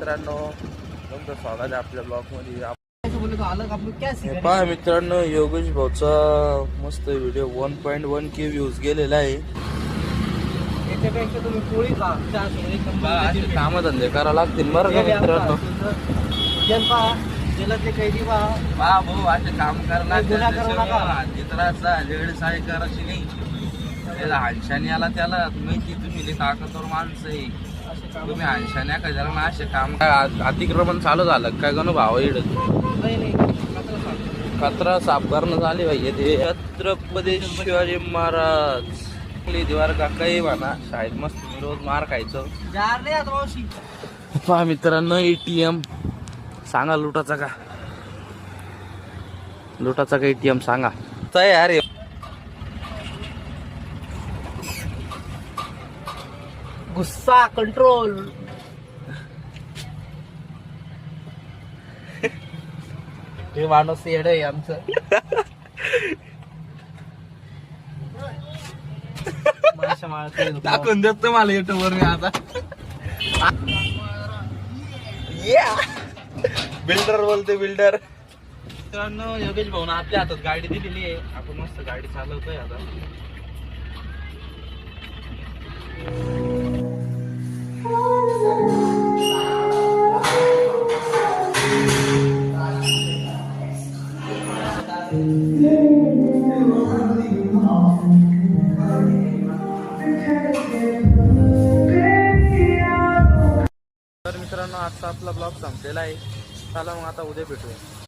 मित्रांनो, तुमचं स्वागत आहे आपल्या ब्लॉग मध्ये. पहा मित्रांनो, योगेश भाऊचा मस्त व्हिडिओ 1.1K व्ह्यूज गेलेला आहे. याच्यापेक्षा तुम्ही पोळी खा, काम धंदे करा लागतील बरं का मित्रांनो. जेलातले कैदी भाऊ असे काम करायला करायची नाही. त्याला हानशाने आला त्याला माहिती, तुम्ही ताकदवर माणसं आहे. तुम्ही हानशाने का असे काम अतिक्रमण चालू झालं काय गणू भाव इड कचरा साफ करणं झाले पाहिजे. ते छत्रपती शिवाजी महाराज दिवार का काही म्हणा, शाळेत मस्त मी रोज मार खायचं. पहा मित्रांनो, ATM सांगा लुटाचा का ATM सांगा यार. गुस्सा कंट्रोल. हे माणूस येड आहे आमचं. टाकून देतो मला युट्यूबवर मी आता. बिल्डर बोलते बिल्डर. मित्रांनो, योगेश भाऊ आपल्या हातात गाडी दिलेली आहे. आपण मस्त गाडी चालवतोय आता. तर मित्रांनो, आजचा आपला ब्लॉग संपलेला आहे. चला मग आता उद्या भेटूया.